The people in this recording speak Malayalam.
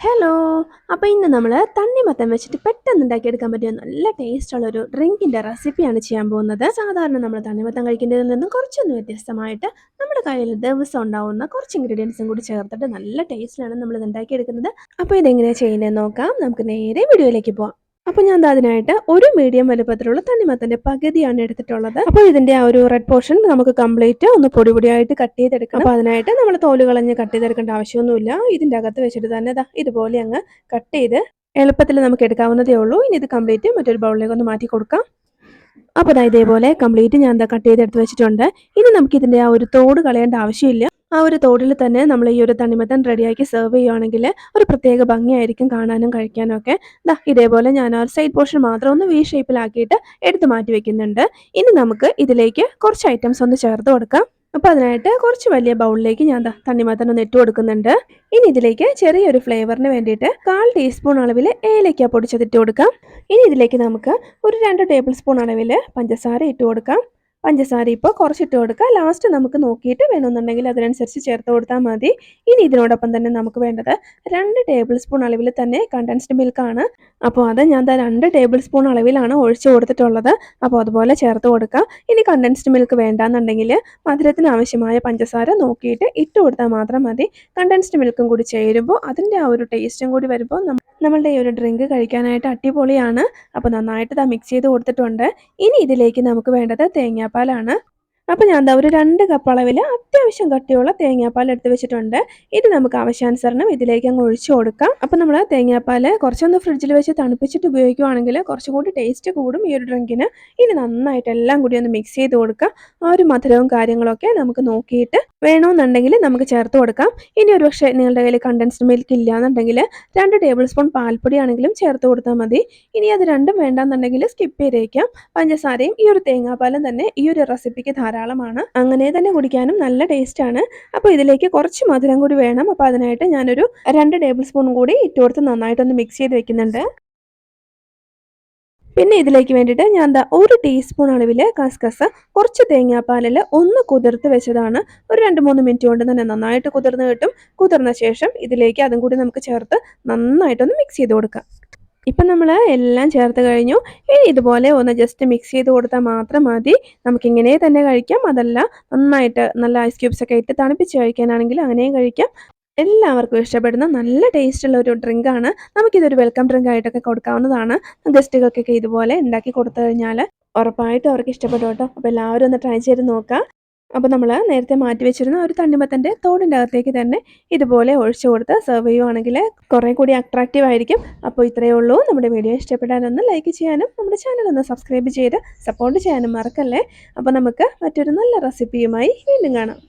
ഹലോ! അപ്പോൾ ഇന്ന് നമ്മൾ തണ്ണിമത്തൻ വെച്ചിട്ട് പെട്ടെന്ന് ഉണ്ടാക്കിയെടുക്കാൻ പറ്റിയ നല്ല ടേസ്റ്റുള്ളൊരു ഡ്രിങ്കിൻ്റെ റെസിപ്പിയാണ് ചെയ്യാൻ പോകുന്നത്. സാധാരണ നമ്മൾ തണ്ണിമത്തൻ കഴിക്കുന്നതിൽ നിന്നും കുറച്ചൊന്ന് വ്യത്യസ്തമായിട്ട് നമ്മുടെ കയ്യിൽ ദിവസം ഉണ്ടാവുന്ന കുറച്ച് ഇൻഗ്രീഡിയൻസും കൂടി ചേർത്തിട്ട് നല്ല ടേസ്റ്റിലാണ് നമ്മളിത് ഉണ്ടാക്കിയെടുക്കുന്നത്. അപ്പോൾ ഇതെങ്ങനെയാണ് ചെയ്യുന്നതെന്ന് നോക്കാം. നമുക്ക് നേരെ വീഡിയോയിലേക്ക് പോകാം. അപ്പോൾ ഞാൻ അതിനായിട്ട് ഒരു മീഡിയം വലുപ്പത്തിലുള്ള തണ്ണിമത്തൻ്റെ പകുതിയാണ് എടുത്തിട്ടുള്ളത്. അപ്പോൾ ഇതിൻ്റെ ആ ഒരു റെഡ് പോർഷൻ നമുക്ക് കംപ്ലീറ്റ് ഒന്ന് പൊടി പൊടിയായിട്ട് കട്ട് ചെയ്തെടുക്കണം. അപ്പോൾ അതിനായിട്ട് നമ്മൾ തോല് കളഞ്ഞ് കട്ട് ചെയ്തെടുക്കേണ്ട ആവശ്യമൊന്നുമില്ല. ഇതിൻ്റെ അകത്ത് വെച്ചിട്ട് തന്നെ ഇതുപോലെ അങ്ങ് കട്ട് ചെയ്ത് എളുപ്പത്തിൽ നമുക്ക് എടുക്കാവുന്നതേ ഉള്ളൂ. ഇനി ഇത് കംപ്ലീറ്റ് മറ്റൊരു ബൗളിലേക്ക് ഒന്ന് മാറ്റി കൊടുക്കാം. അപ്പോൾ ഇതേപോലെ കംപ്ലീറ്റ് ഞാൻ കട്ട് ചെയ്തെടുത്ത് വെച്ചിട്ടുണ്ട്. ഇനി നമുക്ക് ഇതിൻ്റെ ആ ഒരു തോട് കളയേണ്ട ആവശ്യമില്ല. ആ ഒരു തോടിൽ തന്നെ നമ്മൾ ഈ ഒരു തണ്ണിമത്തൻ റെഡിയാക്കി സെർവ് ചെയ്യുകയാണെങ്കിൽ ഒരു പ്രത്യേക ഭംഗിയായിരിക്കും കാണാനും കഴിക്കാനും ഒക്കെ. ഇതേപോലെ ഞാൻ ആ ഒരു സൈഡ് പോർഷൻ മാത്രം ഒന്ന് വി ഷേപ്പിലാക്കിയിട്ട് എടുത്ത് മാറ്റി വെക്കുന്നുണ്ട്. ഇനി നമുക്ക് ഇതിലേക്ക് കുറച്ച് ഐറ്റംസ് ഒന്ന് ചേർത്ത് കൊടുക്കാം. അപ്പോൾ അതിനായിട്ട് കുറച്ച് വലിയ ബൗളിലേക്ക് ഞാൻ തണ്ണിമത്തൻ ഒന്ന് ഇട്ട് കൊടുക്കുന്നുണ്ട്. ഇനി ഇതിലേക്ക് ചെറിയൊരു ഫ്ലേവറിന് വേണ്ടിയിട്ട് 1/4 ടീസ്പൂൺ അളവിൽ ഏലക്ക പൊടിച്ചതിട്ട് കൊടുക്കാം. ഇനി ഇതിലേക്ക് നമുക്ക് ഒരു 2 ടേബിൾ സ്പൂൺ അളവിൽ പഞ്ചസാര ഇട്ട് കൊടുക്കാം. പഞ്ചസാര ഇപ്പോൾ കുറച്ചിട്ട് കൊടുക്കുക. ലാസ്റ്റ് നമുക്ക് നോക്കിയിട്ട് വേണമെന്നുണ്ടെങ്കിൽ അതിനനുസരിച്ച് ചേർത്ത് കൊടുത്താൽ മതി. ഇനി ഇതിനോടൊപ്പം തന്നെ നമുക്ക് വേണ്ടത് 2 ടേബിൾ സ്പൂൺ അളവിൽ തന്നെ കണ്ടൻസ്ഡ് മിൽക്കാണ്. അപ്പോൾ അത് ഞാൻ 2 ടേബിൾ സ്പൂൺ അളവിലാണ് ഒഴിച്ചു കൊടുത്തിട്ടുള്ളത്. അപ്പോൾ അതുപോലെ ചേർത്ത് കൊടുക്കുക. ഇനി കണ്ടൻസ്ഡ് മിൽക്ക് വേണ്ടാന്നുണ്ടെങ്കിൽ മധുരത്തിന് ആവശ്യമായ പഞ്ചസാര നോക്കിയിട്ട് ഇട്ട് കൊടുത്താൽ മാത്രം മതി. കണ്ടൻസ്ഡ് മിൽക്കും കൂടി ചേരുമ്പോൾ അതിൻ്റെ ആ ഒരു ടേസ്റ്റും കൂടി വരുമ്പോൾ നമ്മളുടെ ഈ ഒരു ഡ്രിങ്ക് കഴിക്കാനായിട്ട് അടിപൊളിയാണ്. അപ്പോൾ നന്നായിട്ട് മിക്സ് ചെയ്ത് കൊടുത്തിട്ടുണ്ട്. ഇനി ഇതിലേക്ക് നമുക്ക് വേണ്ടത് തേങ്ങാപ്പാലാണ്. അപ്പോൾ ഞാൻ ഒരു 2 കപ്പ് അളവിൽ അത്യാവശ്യം കട്ടിയുള്ള തേങ്ങാപ്പാൽ എടുത്ത് വെച്ചിട്ടുണ്ട്. ഇത് നമുക്ക് ആവശ്യാനുസരണം ഇതിലേക്ക് അങ്ങ് ഒഴിച്ചു കൊടുക്കാം. അപ്പോൾ നമ്മൾ തേങ്ങാപ്പാൽ കുറച്ചൊന്ന് ഫ്രിഡ്ജിൽ വെച്ച് തണുപ്പിച്ചിട്ട് ഉപയോഗിക്കുകയാണെങ്കിൽ കുറച്ചും കൂടി ടേസ്റ്റ് കൂടും ഈ ഒരു ഡ്രിങ്കിന്. ഇനി നന്നായിട്ട് എല്ലാം കൂടി ഒന്ന് മിക്സ് ചെയ്ത് കൊടുക്കാം. ആ ഒരു മധുരവും കാര്യങ്ങളൊക്കെ നമുക്ക് നോക്കിയിട്ട് വേണമെന്നുണ്ടെങ്കിൽ നമുക്ക് ചേർത്ത് കൊടുക്കാം. ഇനി ഒരു പക്ഷേ നിങ്ങളുടെ കയ്യിൽ കണ്ടൻസ്ഡ് മിൽക്ക് ഇല്ലയെന്നുണ്ടെങ്കിൽ 2 ടേബിൾ സ്പൂൺ പാൽപ്പൊടിയാണെങ്കിലും ചേർത്ത് കൊടുത്താൽ മതി. ഇനി അത് രണ്ടും വേണ്ടാന്നുണ്ടെങ്കിൽ സ്കിപ്പ് ചെയ്തേക്കാം. പഞ്ചസാരയും ഈ ഒരു തേങ്ങാപ്പാലും തന്നെ ഈ ഒരു റെസിപ്പിക്ക് ധാരാളമാണ്. അങ്ങനെ തന്നെ കുടിക്കാനും നല്ല ടേസ്റ്റ് ആണ്. അപ്പോൾ ഇതിലേക്ക് കുറച്ച് മധുരം കൂടി വേണം. അപ്പോൾ അതിനായിട്ട് ഞാനൊരു 2 ടേബിൾ സ്പൂൺ കൂടി ഇട്ട് കൊടുത്ത് നന്നായിട്ടൊന്ന് മിക്സ് ചെയ്ത് വെക്കുന്നുണ്ട്. പിന്നെ ഇതിലേക്ക് വേണ്ടിയിട്ട് ഞാൻ 1 ടീസ്പൂൺ അളവിൽ കസ്കസ് കുറച്ച് തേങ്ങാപ്പാലിൽ ഒന്ന് കുതിർത്ത് വെച്ചതാണ്. ഒരു 2-3 മിനിറ്റ് കൊണ്ട് തന്നെ നന്നായിട്ട് കുതിർന്ന് കിട്ടും. കുതിർന്ന ശേഷം ഇതിലേക്ക് അതും കൂടി നമുക്ക് ചേർത്ത് നന്നായിട്ടൊന്ന് മിക്സ് ചെയ്ത് കൊടുക്കാം. ഇപ്പം നമ്മൾ എല്ലാം ചേർത്ത് കഴിഞ്ഞു. ഇനി ഇതുപോലെ ഒന്ന് ജസ്റ്റ് മിക്സ് ചെയ്ത് കൊടുത്താൽ മാത്രം മതി. നമുക്കിങ്ങനെ തന്നെ കഴിക്കാം. അതല്ല നന്നായിട്ട് നല്ല ഐസ് ക്യൂബ്സ് ഒക്കെ ഇട്ട് തണുപ്പിച്ച് കഴിക്കാനാണെങ്കിൽ അങ്ങനെയും കഴിക്കാം. എല്ലാവർക്കും ഇഷ്ടപ്പെടുന്ന നല്ല ടേസ്റ്റുള്ള ഒരു ഡ്രിങ്കാണ്. നമുക്കിതൊരു വെൽക്കം ഡ്രിങ്ക് ആയിട്ടൊക്കെ കൊടുക്കാവുന്നതാണ്. ഗസ്റ്റുകൾക്കൊക്കെ ഇതുപോലെ ഉണ്ടാക്കി കൊടുത്തു കഴിഞ്ഞാൽ ഉറപ്പായിട്ടും അവർക്ക് ഇഷ്ടപ്പെടും കേട്ടോ. അപ്പോൾ എല്ലാവരും ഒന്ന് ട്രൈ ചെയ്ത് നോക്കാം. അപ്പോൾ നമ്മൾ നേരത്തെ മാറ്റി വെച്ചിരുന്ന ഒരു തണ്ണിമത്തൻ്റെ തോടിൻ്റെ അകത്തേക്ക് തന്നെ ഇതുപോലെ ഒഴിച്ചു കൊടുത്ത് സെർവ് ചെയ്യുവാണെങ്കിൽ കുറേ കൂടി അട്രാക്റ്റീവ് ആയിരിക്കും. അപ്പോൾ ഇത്രയേ ഉള്ളൂ. നമ്മുടെ വീഡിയോ ഇഷ്ടപ്പെടാനൊന്ന് ലൈക്ക് ചെയ്യാനും നമ്മുടെ ചാനൽ ഒന്ന് സബ്സ്ക്രൈബ് ചെയ്ത് സപ്പോർട്ട് ചെയ്യാനും മറക്കല്ലേ. അപ്പോൾ നമുക്ക് മറ്റൊരു നല്ല റെസിപ്പിയുമായി വീണ്ടും കാണാം.